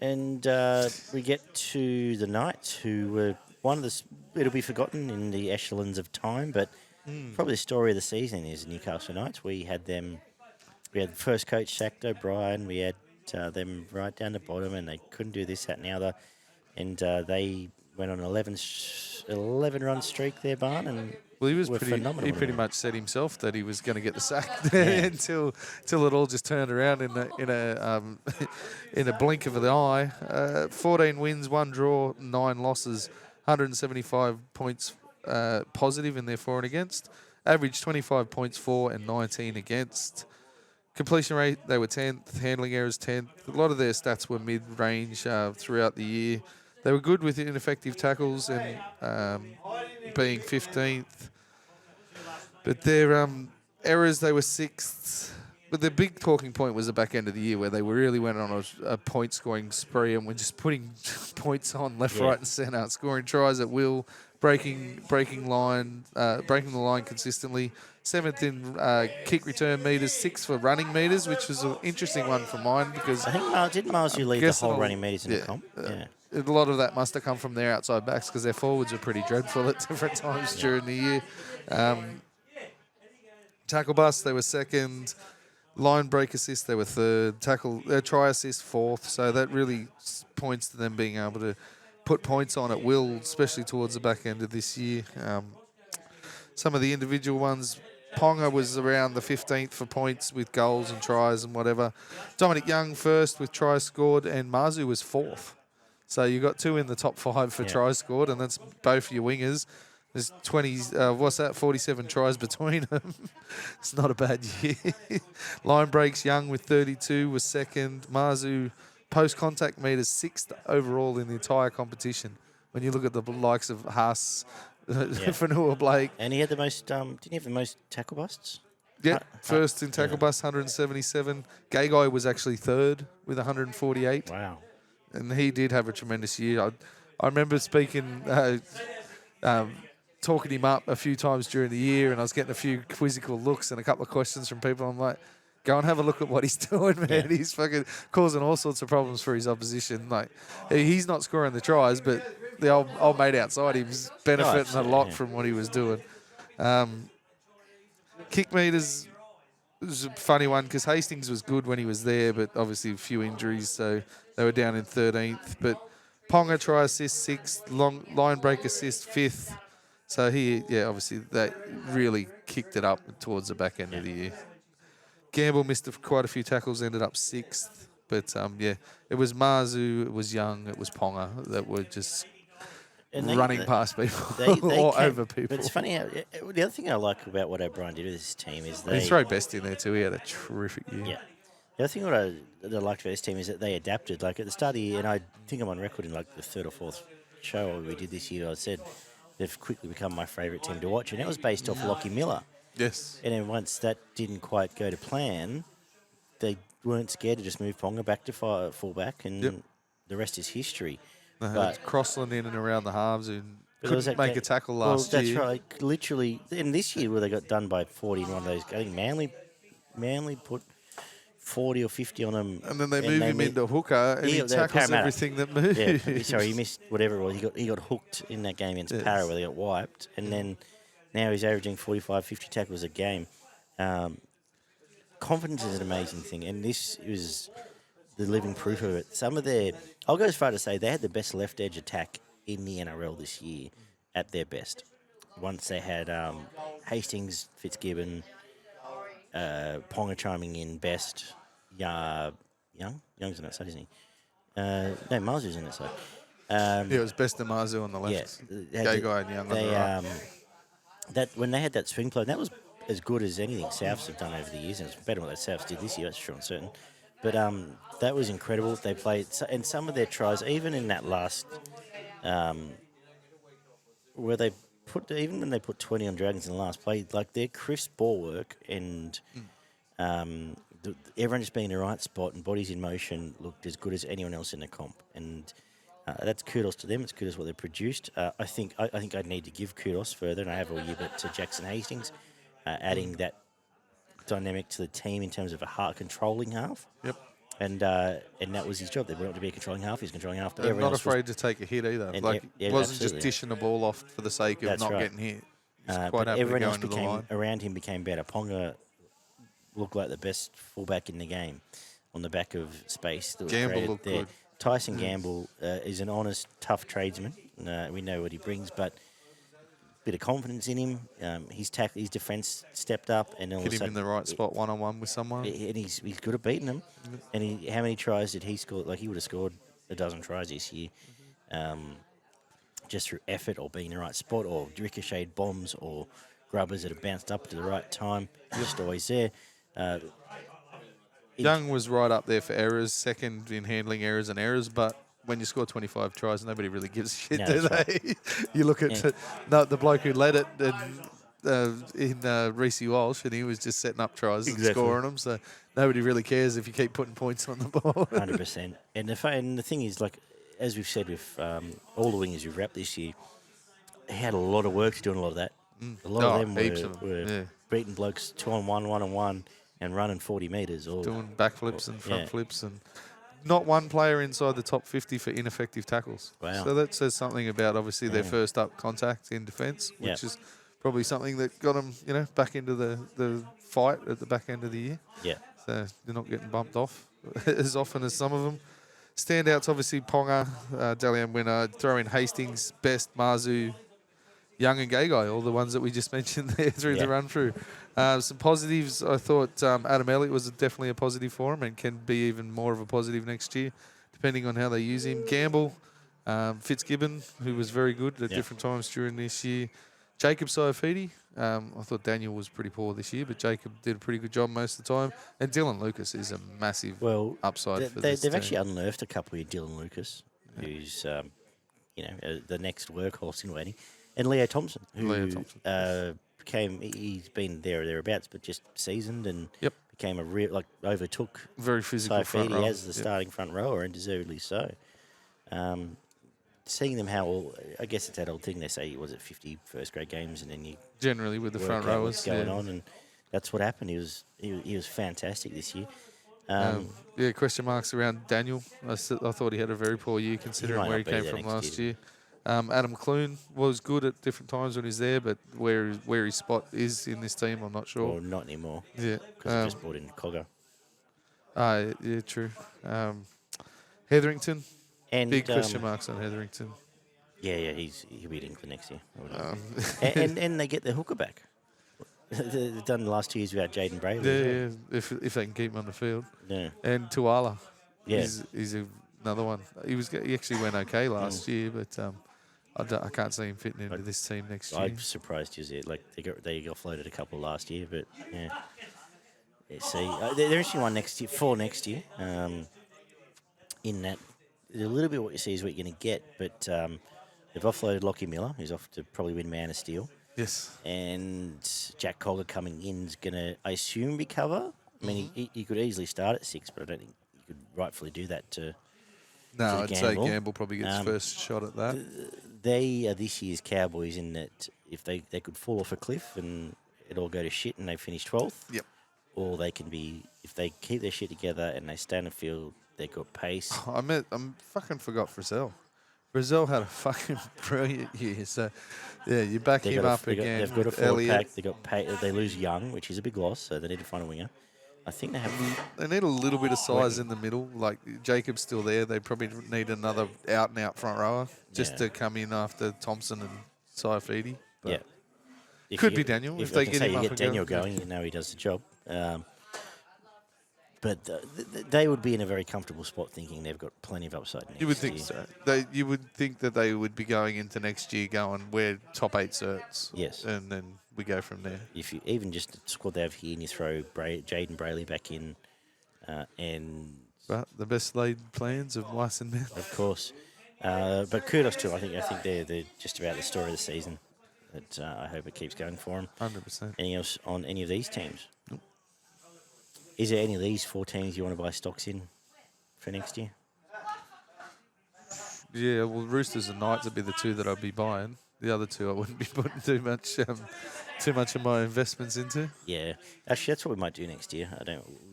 And we get to the Knights, who were one of the... It'll be forgotten in the echelons of time, but probably the story of the season is Newcastle Knights. We had them... We had the first coach, sacked O'Brien. We had them right down the bottom, and they couldn't do this, that, and the other. And they went on an 11-run streak there, Barn, and Well, he was were phenomenal. He pretty much said himself that he was going to get the sack Yeah. until it all just turned around in a blink of the eye. 14 wins, 1 draw, 9 losses, 175 points positive in their for and against. Average 25 points for and 19 against. Completion rate, they were 10th. Handling errors, 10th. A lot of their stats were mid-range throughout the year. They were good with ineffective tackles and being 15th. But their errors, they were 6th. But the big talking point was the back end of the year where they really went on a point-scoring spree and were just putting points on left, right and centre, scoring tries at will, breaking the line consistently. 7th in kick return metres, 6th for running metres, which was an interesting one for mine because... I think didn't Miles lead the whole running metres in the comp? A lot of that must have come from their outside backs because their forwards were pretty dreadful at different times during the year. Tackle bust, they were 2nd. Line break assist, they were 3rd. Try assist, 4th. So that really points to them being able to put points on at will, especially towards the back end of this year. Some of the individual ones, Ponga was around the 15th for points with goals and tries and whatever. Dominic Young 1st with tries scored, and Mazu was 4th. So you got 2 in the top 5 for tries scored, and that's both your wingers. There's 47 tries between them. It's not a bad year. Line breaks, Young with 32 was 2nd. Mazu, post-contact meters, 6th overall in the entire competition. When you look at the likes of Haas, Fanua Blake. And he had the most, didn't he have the most tackle busts? Yeah, 1st in tackle bust, 177. Gagai was actually 3rd with 148. Wow. And he did have a tremendous year. I remember speaking... talking him up a few times during the year, and I was getting a few quizzical looks and a couple of questions from people. I'm like, go and have a look at what he's doing, man. Yeah. He's fucking causing all sorts of problems for his opposition. Like, he's not scoring the tries, but the old mate outside him's benefiting a lot from what he was doing. Kick meters was a funny one because Hastings was good when he was there, but obviously a few injuries, so they were down in 13th. But Ponga try assist 6th, line break assist 5th. So obviously that really kicked it up towards the back end of the year. Gamble missed quite a few tackles, ended up 6th. But it was Mazu, it was Young, it was Ponga that were just running past people or over people. But it's funny how the other thing I like about what O'Brien did with this team is he threw Best in there too. He had a terrific year. Yeah. The other thing that I liked about this team is that they adapted. Like at the start of the year, and I think I'm on record in like the 3rd or 4th show we did this year, I said they've quickly become my favourite team to watch, and that was based off Lockie Miller. Yes. And then once that didn't quite go to plan, they weren't scared to just move Ponga back to fullback, and the rest is history. They had Crossland in and around the halves and couldn't make a tackle last year. Well, that's right. Literally, in this year where they got done by 40 in one of those, I think Manly put 40 or 50 on him. And then they moved him into hooker, and he tackles everything that moves. Yeah, sorry, he missed whatever it was. He got hooked in that game against Para where they got wiped, and then now he's averaging 45, 50 tackles a game. Confidence is an amazing thing, and this is the living proof of it. I'll go as far to say they had the best left edge attack in the NRL this year at their best. Once they had Hastings, Fitzgibbon, Ponga chiming in, Best, Young's on that side, isn't he? No, Mazu's on that side. It was Best and Mazu on the left. Yeah, Gagai and Young on the right. That when they had that swing play, that was as good as anything Souths have done over the years, and it's better than what the Souths did this year, that's sure and certain. But that was incredible. They played, and some of their tries, even in that last, where they put, even when they put 20 on Dragons in the last play, like their crisp ball work and everyone just being in the right spot and bodies in motion looked as good as anyone else in the comp. And that's kudos to them. It's kudos what they produced. I think I'd need to give kudos further, and I have all year, but to Jackson Hastings, adding that dynamic to the team in terms of a controlling half. Yep. And that was his job. They wanted to be a controlling half. He's controlling half. But And everyone not else was, afraid to take a hit either. And Like, yeah, wasn't just absolutely. dishing the ball off for the sake of That's not right. getting hit. He's but quite happy to everyone go else into the became line. around him became better. Ponga looked like the best fullback in the game on the back of space that was Gamble created looked there. good. Tyson Gamble is an honest, tough tradesman. We know what he brings, but bit of confidence in him. His defence stepped up, and all of Hit a him in sudden, the right spot, one-on-one with someone. and he's good at beating them. And how many tries did he score? Like, he would have scored a dozen tries this year, just through effort or being in the right spot or ricocheted bombs or grubbers that have bounced up to the right time. Just always there. Young was right up there for errors, second in handling errors and errors, but when you score 25 tries, nobody really gives a shit, No, do that's they? You look at the bloke who led it in Reece Walsh, and he was just setting up tries and scoring them, so nobody really cares if you keep putting points on the ball. 100%. And the thing is, like, as we've said with all the wingers we've wrapped this year, he had a lot of work doing a lot of that. A lot of them heaps of were beating blokes 2-on-1, 1-on-1, and running 40 metres. Or doing backflips and front flips, and not one player inside the top 50 for ineffective tackles. Wow. So that says something about, obviously, their first up contact in defence, which is probably something that got them, back into the fight at the back end of the year. Yeah. So they're not getting bumped off as often as some of them. Standouts, obviously, Ponga, Dalian winner, throw in Hastings, Best, Marzu, Young and Gagai, all the ones that we just mentioned there through the run-through. Some positives, I thought Adam Elliott was definitely a positive for him and can be even more of a positive next year, depending on how they use him. Gamble, Fitzgibbon, who was very good at different times during this year. Jacob Saifidi, I thought Daniel was pretty poor this year, but Jacob did a pretty good job most of the time. And Dylan Lucas is a massive upside for this They've team. actually unearthed a couple with Dylan Lucas, who's, the next workhorse in waiting. And Leo Thompson, who he's been there or thereabouts, but just seasoned and became a real, overtook very physical front row as the starting front rower, and deservedly so. Seeing them I guess it's that old thing they say, was it 50 first grade games, and then you generally with the front work out rowers what's going on, and that's what happened. He was fantastic this year. Question marks around Daniel. I thought he had a very poor year considering where he came from last year. Adam Clune was good at different times when he's there, but where his spot is in this team, I'm not sure. Well, not anymore. Yeah, because he just brought in Cogger. Yeah, true. Hetherington, and big question marks on Hetherington. Yeah, he'll be at England next year. And they get their hooker back. They've done the last 2 years without Jaden Brayley. Yeah, if they can keep him on the field. Yeah. And Tuala, he's another one. He actually went okay last year, but I can't see him fitting into this team next year. I'm surprised you like they got floated a couple last year, but yeah. See, they're actually one next year. In that, a little bit what you see is what you're going to get, but they've offloaded Lockie Miller, who's off to probably win Man of Steel. Yes. And Jack Cogger coming in is going to, I assume, be cover. I mean, he could easily start at 6, but I don't think he could rightfully do that to. No, I'd say Gamble probably gets first shot at that. They are this year's Cowboys in that if they could fall off a cliff and it all go to shit and they finish 12th. Yep. Or they can be, if they keep their shit together and they stand and feel they've got pace. I fucking forgot Frizzell. Frizzell had a fucking brilliant year. So, yeah, you back him up again. They've got a forward pack. They lose Young, which is a big loss, so they need to find a winger. I think they have. They need a little bit of size in the middle. Like Jacob's still there. They probably need another out-and-out front rower just to come in after Thompson and Saifidi. Yeah, could be Daniel if they get him up. You get Daniel going, you know he does the job. But they would be in a very comfortable spot, thinking they've got plenty of upside. You would think so. You would think that they would be going into next year going, we're top 8 certs. Yes, and then we go from there. If you even just the squad they have here, and you throw Jaden Brayley back in, and the best laid plans of mice and men, of course. But kudos to them. I think they're just about the story of the season. But I hope it keeps going for them. 100%. Anything else on any of these teams? Nope. Is there any of these 4 teams you want to buy stocks in for next year? Yeah, well, Roosters and Knights would be the 2 that I'd be buying. The other 2 I wouldn't be putting too much of my investments into. Yeah, actually, that's what we might do next year.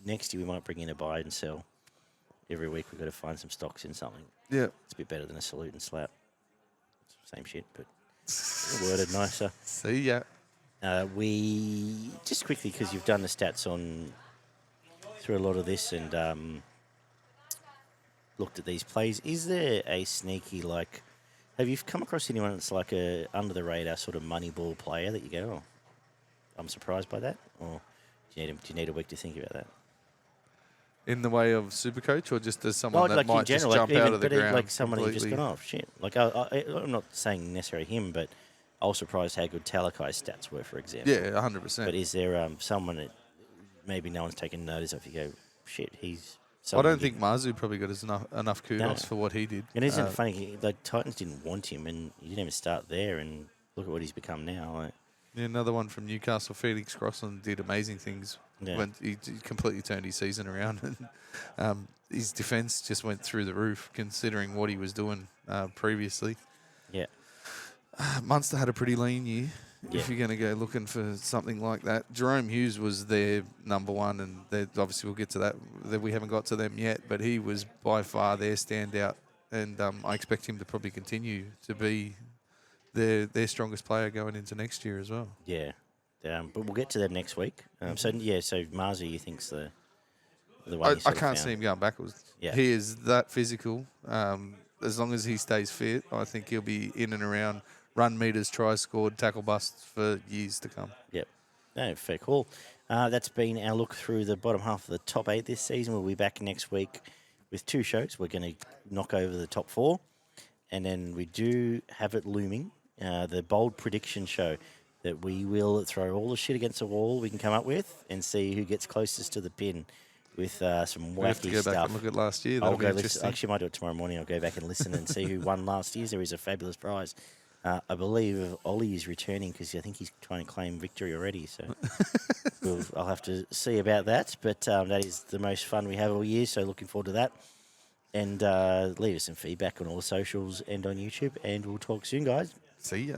Next year we might bring in a buy and sell. every week we've got to find some stocks in something. Yeah. It's a bit better than a salute and slap. Same shit, but worded nicer. See ya. We just quickly, because you've done the stats on through a lot of this and looked at these plays. Is there a sneaky have you come across anyone that's like a under the radar sort of money ball player that you go, oh, I'm surprised by that, or do you need a week to think about that? In the way of Supercoach, or just as someone that like might in general, just jump even, out of the ground like someone who just completely? gone, oh shit. Like I'm not saying necessarily him, but I was surprised how good Talakai's stats were, for example. Yeah, 100%. But is there someone that maybe no one's taken notice of? You go, shit, he's. I don't think Mazu probably got enough kudos No. for what he did. And isn't it funny? Like Titans didn't want him, and he didn't even start there. And look at what he's become now. Like, Yeah, another one from Newcastle, Felix Crossland, did amazing things. Yeah. When he completely turned his season around. And his defence just went through the roof, considering what he was doing previously. yeah, Munster had a pretty lean year. Yeah. If you're going to go looking for something like that, Jerome Hughes was their number one, and obviously we'll get to that. We haven't got to them yet, but he was by far their standout, and I expect him to probably continue to be their strongest player going into next year as well. yeah. But we'll get to them next week. So Marzu, you think's the one? I can't see him going backwards. Yeah. He is that physical. As long as he stays fit, I think he'll be in and around run meters, tries scored, tackle busts for years to come. Yep. No, fair call. That's been our look through the bottom half of the top 8 this season. We'll be back next week with 2 shows. We're going to knock over the top 4. And then we do have it looming, the bold prediction show, that we will throw all the shit against the wall we can come up with and see who gets closest to the pin with some We have to wacky go stuff. back and look at last year. I'll That'll be go listen. interesting. Actually, I might do it tomorrow morning. I'll go back and listen and see who won last year's. There is a fabulous prize. I believe Ollie is returning because I think he's trying to claim victory already. So I'll have to see about that. But that is the most fun we have all year. So looking forward to that. And leave us some feedback on all the socials and on YouTube. And we'll talk soon, guys. See ya.